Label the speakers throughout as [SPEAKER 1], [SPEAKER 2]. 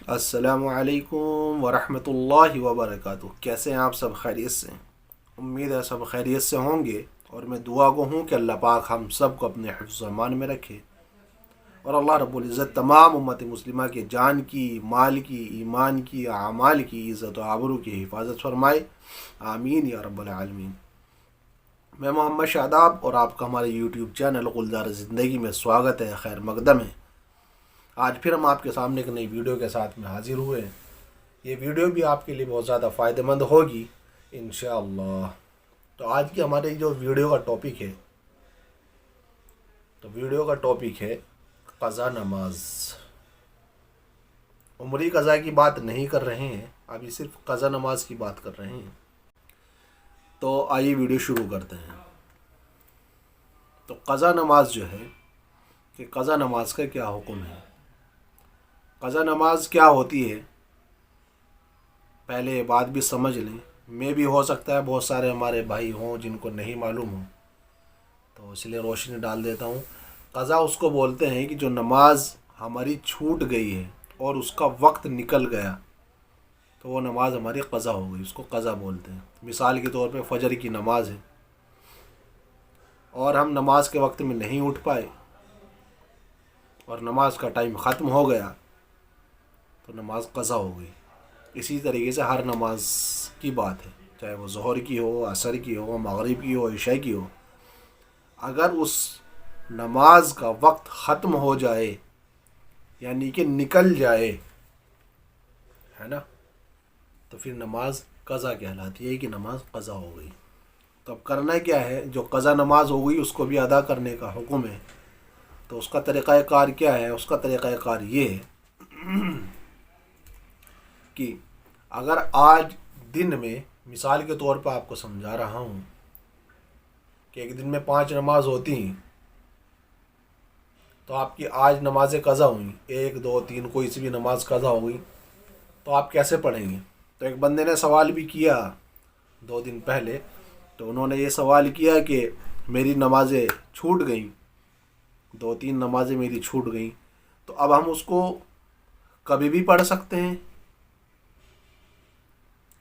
[SPEAKER 1] السلام علیکم ورحمۃ اللہ وبرکاتہ۔ کیسے ہیں آپ؟ سب خیریت سے ہیں؟ امید ہے سب خیریت سے ہوں گے، اور میں دعا کو ہوں کہ اللہ پاک ہم سب کو اپنے حفظ و امان میں رکھے، اور اللہ رب العزت تمام امت مسلمہ کے جان کی، مال کی، ایمان کی، اعمال کی عزت و آبرو کی حفاظت فرمائے، آمین یا رب العالمین۔ میں محمد شاداب، اور آپ کا ہمارے یوٹیوب چینل گلزار زندگی میں سواگت ہے، خیر مقدم ہے۔ آج پھر ہم آپ کے سامنے ایک نئی ویڈیو کے ساتھ میں حاضر ہوئے ہیں۔ یہ ویڈیو بھی آپ کے لیے بہت زیادہ فائدہ مند ہوگی انشاءاللہ۔ تو آج کی ہمارے جو ویڈیو کا ٹاپک ہے قضا نماز۔ عمری قضا کی بات نہیں کر رہے ہیں، ابھی صرف قضا نماز کی بات کر رہے ہیں۔ تو آئیے ویڈیو شروع کرتے ہیں۔ تو قضا نماز جو ہے کہ قضا نماز کا کیا حکم ہے، قضا نماز کیا ہوتی ہے، پہلے یہ بات بھی سمجھ لیں۔ میں بھی ہو سکتا ہے بہت سارے ہمارے بھائی ہوں جن کو نہیں معلوم ہو، تو اس لیے روشنی ڈال دیتا ہوں۔ قضا اس کو بولتے ہیں کہ جو نماز ہماری چھوٹ گئی ہے اور اس کا وقت نکل گیا، تو وہ نماز ہماری قضا ہو گئی، اس کو قضا بولتے ہیں۔ مثال کے طور پہ فجر کی نماز ہے، اور ہم نماز کے وقت میں نہیں اٹھ پائے اور نماز کا ٹائم ختم ہو گیا، تو نماز قضا ہو گئی۔ اسی طریقے سے ہر نماز کی بات ہے، چاہے وہ ظہر کی ہو، عصر کی ہو، مغرب کی ہو، عشاء کی ہو، اگر اس نماز کا وقت ختم ہو جائے، یعنی کہ نکل جائے، ہے نا، تو پھر نماز قضا کہلاتی ہے کہ نماز قضا ہو گئی۔ تو اب کرنا کیا ہے؟ جو قضا نماز ہو گئی اس کو بھی ادا کرنے کا حکم ہے۔ تو اس کا طریقہ کار کیا ہے؟ اس کا طریقہ کار یہ ہے کہ اگر آج دن میں، مثال کے طور پہ آپ کو سمجھا رہا ہوں کہ ایک دن میں 5 نماز ہوتی ہیں، تو آپ کی آج نمازیں قضا ہوئیں، 1 2 3 کوئی سی بھی نماز قضا ہو گئی، تو آپ کیسے پڑھیں گے؟ تو ایک بندے نے سوال بھی کیا 2 دن پہلے، تو انہوں نے یہ سوال کیا کہ میری نمازیں چھوٹ گئیں، 2 3 نمازیں میری چھوٹ گئیں، تو اب ہم اس کو کبھی بھی پڑھ سکتے ہیں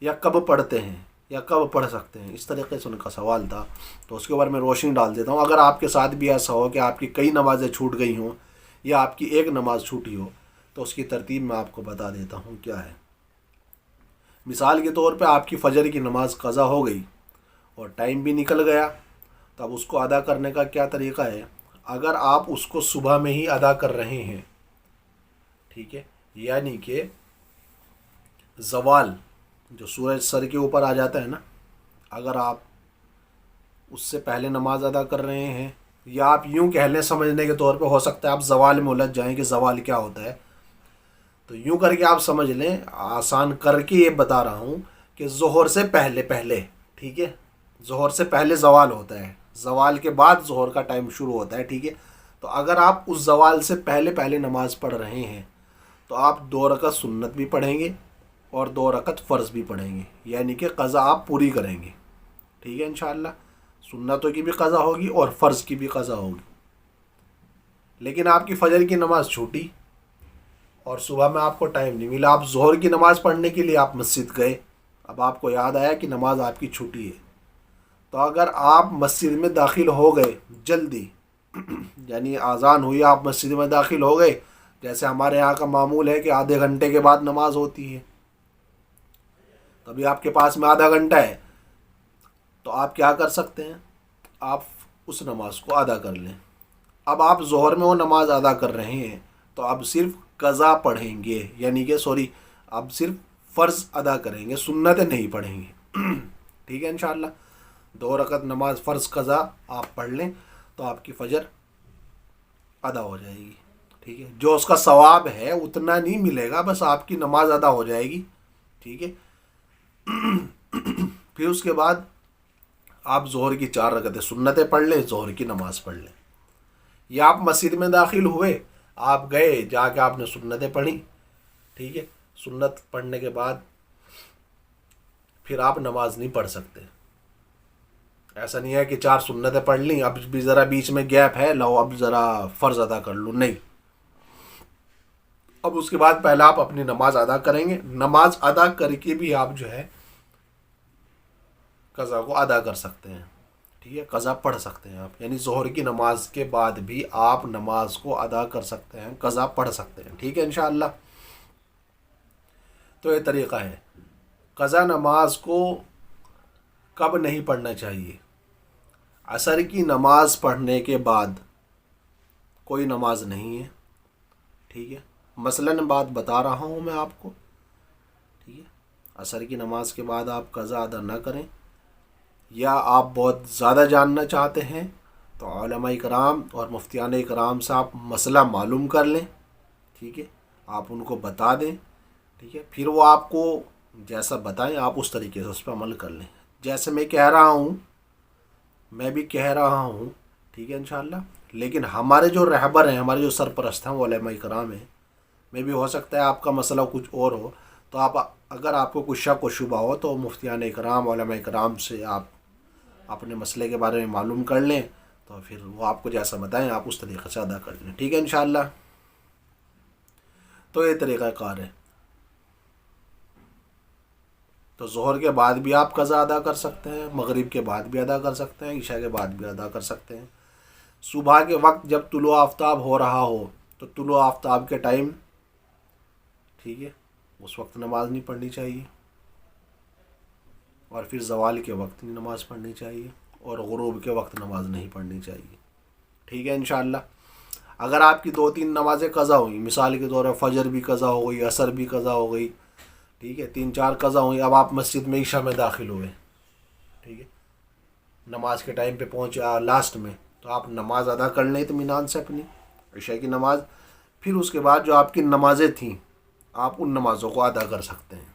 [SPEAKER 1] یا کب پڑھتے ہیں یا کب پڑھ سکتے ہیں؟ اس طریقے سے ان کا سوال تھا۔ تو اس کے اوپر میں روشنی ڈال دیتا ہوں۔ اگر آپ کے ساتھ بھی ایسا ہو کہ آپ کی کئی نمازیں چھوٹ گئی ہوں یا آپ کی ایک نماز چھوٹی ہو، تو اس کی ترتیب میں آپ کو بتا دیتا ہوں کیا ہے۔ مثال کے طور پہ آپ کی فجر کی نماز قضا ہو گئی اور ٹائم بھی نکل گیا، تو اب اس کو ادا کرنے کا کیا طریقہ ہے؟ اگر آپ اس کو صبح میں ہی ادا کر رہے ہیں، ٹھیک ہے، یعنی کہ زوال جو سورج سر کے اوپر آ جاتا ہے نا، اگر آپ اس سے پہلے نماز ادا کر رہے ہیں، یا آپ یوں کہہ لیں سمجھنے کے طور پہ، ہو سکتا ہے آپ زوال میں الجھ جائیں کہ زوال کیا ہوتا ہے، تو یوں کر کے آپ سمجھ لیں، آسان کر کے یہ بتا رہا ہوں کہ ظہر سے پہلے، ٹھیک ہے، ظہر سے پہلے زوال ہوتا ہے، زوال کے بعد ظہر کا ٹائم شروع ہوتا ہے، ٹھیک ہے۔ تو اگر آپ اس زوال سے پہلے نماز پڑھ رہے ہیں، تو آپ 2 رکعت سنت بھی پڑھیں گے اور 2 رکعت فرض بھی پڑھیں گے، یعنی کہ قضا آپ پوری کریں گے، ٹھیک ہے انشاءاللہ۔ سنتوں کی بھی قضا ہوگی اور فرض کی بھی قضا ہوگی۔ لیکن آپ کی فجر کی نماز چھوٹی اور صبح میں آپ کو ٹائم نہیں ملا، آپ ظہر کی نماز پڑھنے کے لیے آپ مسجد گئے، اب آپ کو یاد آیا کہ نماز آپ کی چھوٹی ہے، تو اگر آپ مسجد میں داخل ہو گئے جلدی، یعنی اذان ہوئی آپ مسجد میں داخل ہو گئے، جیسے ہمارے یہاں کا معمول ہے کہ آدھے گھنٹے کے بعد نماز ہوتی ہے، تبھی آپ کے پاس میں آدھا گھنٹہ ہے، تو آپ کیا کر سکتے ہیں؟ آپ اس نماز کو ادا کر لیں۔ اب آپ ظہر میں وہ نماز ادا کر رہے ہیں، تو اب صرف قضا پڑھیں گے، یعنی کہ اب صرف فرض ادا کریں گے، سنتیں نہیں پڑھیں گے، ٹھیک ہے انشاءاللہ۔ 2 رکعت نماز فرض قضا آپ پڑھ لیں تو آپ کی فجر ادا ہو جائے گی، ٹھیک ہے۔ جو اس کا ثواب ہے اتنا نہیں ملے گا، بس آپ کی نماز ادا ہو جائے گی، ٹھیک ہے۔ پھر اس کے بعد آپ ظہر کی 4 رکعتیں سنتیں پڑھ لیں، ظہر کی نماز پڑھ لیں، یا آپ مسجد میں داخل ہوئے، آپ گئے، جا کے آپ نے سنتیں پڑھی، ٹھیک ہے۔ سنت پڑھنے کے بعد پھر آپ نماز نہیں پڑھ سکتے۔ ایسا نہیں ہے کہ 4 سنتیں پڑھ لیں، اب بھی ذرا بیچ میں گیپ ہے، لو اب ذرا فرض ادا کر لوں، نہیں۔ اب اس کے بعد پہلے آپ اپنی نماز ادا کریں گے. نماز ادا کر کے بھی آپ جو ہے قضا کو ادا کر سکتے ہیں. ٹھیک ہے, قضا پڑھ سکتے ہیں آپ, یعنی ظہر کی نماز کے بعد بھی آپ نماز کو ادا کر سکتے ہیں, قضا پڑھ سکتے ہیں. ٹھیک ہے انشاءاللہ. تو یہ طریقہ ہے. قضا نماز کو کب نہیں پڑھنا چاہیے؟ عصر کی نماز پڑھنے کے بعد کوئی نماز نہیں ہے. ٹھیک ہے, مثلاً بات بتا رہا ہوں میں آپ کو. ٹھیک ہے, عصر کی نماز کے بعد آپ قضا ادا نہ کریں, یا آپ بہت زیادہ جاننا چاہتے ہیں تو علماء کرام اور مفتیان کرام سے آپ مسئلہ معلوم کر لیں. ٹھیک ہے, آپ ان کو بتا دیں. ٹھیک ہے, پھر وہ آپ کو جیسا بتائیں آپ اس طریقے سے اس پہ عمل کر لیں. جیسے میں کہہ رہا ہوں, میں بھی کہہ رہا ہوں. ٹھیک ہے انشاءاللہ. لیکن ہمارے جو رہبر ہیں, ہمارے جو سرپرست ہیں وہ علماء کرام ہیں. میں بھی ہو سکتا ہے آپ کا مسئلہ کچھ اور ہو, تو آپ اگر آپ کو کچھ شک و شبہ ہو تو مفتیان کرام علماء کرام سے آپ اپنے مسئلے کے بارے میں معلوم کر لیں, تو پھر وہ آپ کو جیسا بتائیں آپ اس طریقے سے ادا کر لیں. ٹھیک ہے انشاءاللہ. تو یہ طریقہ کار ہے. تو ظہر کے بعد بھی آپ قضا ادا کر سکتے ہیں, مغرب کے بعد بھی ادا کر سکتے ہیں, عشاء کے بعد بھی ادا کر سکتے ہیں. صبح کے وقت جب طلوع آفتاب ہو رہا ہو تو طلوع آفتاب کے ٹائم, ٹھیک ہے, اس وقت نماز نہیں پڑھنی چاہیے. اور پھر زوال کے وقت نہیں نماز پڑھنی چاہیے, اور غروب کے وقت نماز نہیں پڑھنی چاہیے. ٹھیک ہے انشاءاللہ. اگر آپ کی 2-3 نمازیں قضا ہوئیں, مثال کے طور پر فجر بھی قضا ہو گئی, عصر بھی قضا ہو گئی, ٹھیک ہے, 3-4 قضا ہوئی, اب آپ مسجد میں عشاء میں داخل ہوئے, ٹھیک ہے, نماز کے ٹائم پہ پہنچے لاسٹ میں, تو آپ نماز ادا کر لیں اطمینان سے اپنی عشاء کی نماز. پھر اس کے بعد جو آپ کی نمازیں تھیں آپ ان نمازوں کو ادا کر سکتے ہیں.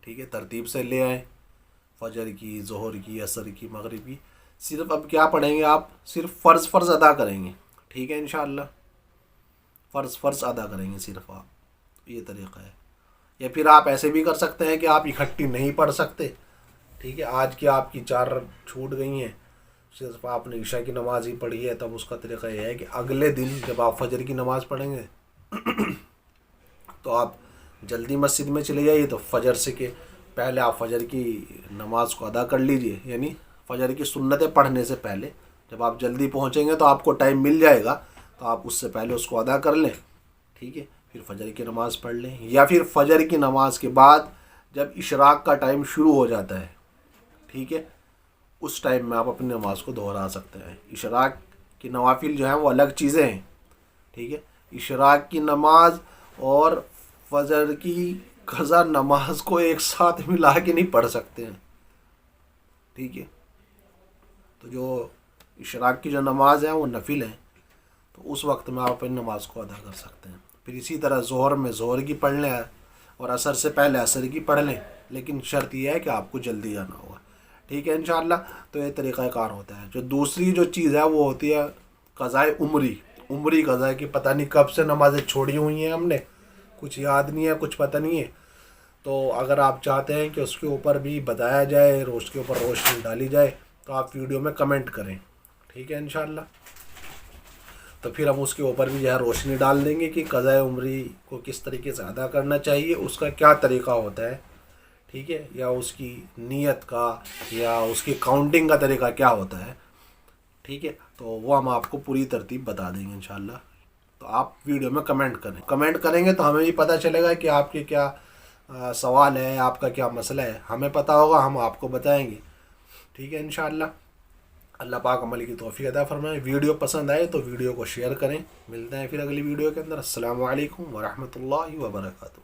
[SPEAKER 1] ٹھیک ہے, ترتیب سے لے آئیں, فجر کی, ظہر کی, عصر کی, مغرب کی. صرف اب کیا پڑھیں گے آپ؟ صرف فرض ادا کریں گے. ٹھیک ہے انشاءاللہ. فرض ادا کریں گے صرف آپ. یہ طریقہ ہے. یا پھر آپ ایسے بھی کر سکتے ہیں کہ آپ اکٹھی نہیں پڑھ سکتے. ٹھیک ہے, آج کی آپ کی 4 چھوٹ گئی ہیں, صرف آپ نے عشاء کی نماز ہی پڑھی ہے, تب اس کا طریقہ یہ ہے کہ اگلے دن جب آپ فجر کی نماز پڑھیں گے تو آپ جلدی مسجد میں چلے جائیے, تو فجر سے کہ پہلے آپ فجر کی نماز کو ادا کر لیجئے. یعنی فجر کی سنتیں پڑھنے سے پہلے جب آپ جلدی پہنچیں گے تو آپ کو ٹائم مل جائے گا, تو آپ اس سے پہلے اس کو ادا کر لیں. ٹھیک ہے, پھر فجر کی نماز پڑھ لیں. یا پھر فجر کی نماز کے بعد جب اشراق کا ٹائم شروع ہو جاتا ہے, ٹھیک ہے, اس ٹائم میں آپ اپنی نماز کو دہرا سکتے ہیں. اشراق کی نوافل جو ہیں وہ الگ چیزیں ہیں. ٹھیک ہے, اشراق کی نماز اور فجر کی قضا نماز کو ایک ساتھ ملا کے نہیں پڑھ سکتے ہیں. ٹھیک ہے, تو جو اشراق کی جو نماز ہے وہ نفل ہے, تو اس وقت میں آپ اپنی نماز کو ادا کر سکتے ہیں. پھر اسی طرح ظہر میں ظہر کی پڑھ لیں, اور عصر سے پہلے عصر کی پڑھ لیں, لیکن شرط یہ ہے کہ آپ کو جلدی جانا ہوگا. ٹھیک ہے انشاءاللہ. تو یہ طریقہ کار ہوتا ہے. جو دوسری جو چیز ہے وہ ہوتی ہے قضائے عمری قضا, کہ پتہ نہیں کب سے نمازیں چھوڑی ہوئی ہیں ہم نے, کچھ یاد نہیں ہے, کچھ پتہ نہیں ہے. تو اگر آپ چاہتے ہیں کہ اس کے اوپر بھی بتایا جائے, اس کے اوپر روشنی ڈالی جائے, تو آپ ویڈیو میں کمنٹ کریں. ٹھیک ہے انشاءاللہ. تو پھر ہم اس کے اوپر بھی جو ہے روشنی ڈال دیں گے کہ قضائے عمری کو کس طریقے سے ادا کرنا چاہیے, اس کا کیا طریقہ ہوتا ہے. ٹھیک ہے, یا اس کی نیت کا یا اس کی کاؤنٹنگ کا طریقہ کیا ہوتا ہے. ٹھیک ہے, تو وہ ہم آپ کو پوری ترتیب بتا دیں گے انشاءاللہ. تو آپ ویڈیو میں کمنٹ کریں گے تو ہمیں بھی پتہ چلے گا کہ آپ کے کیا سوال ہے, آپ کا کیا مسئلہ ہے. ہمیں پتہ ہوگا, ہم آپ کو بتائیں گے. ٹھیک ہے انشاءاللہ. اللہ پاک عمل کی توفیق عطا فرمائے. ویڈیو پسند آئے تو ویڈیو کو شیئر کریں. ملتے ہیں پھر اگلی ویڈیو کے اندر. السلام علیکم ورحمۃ اللہ وبرکاتہ.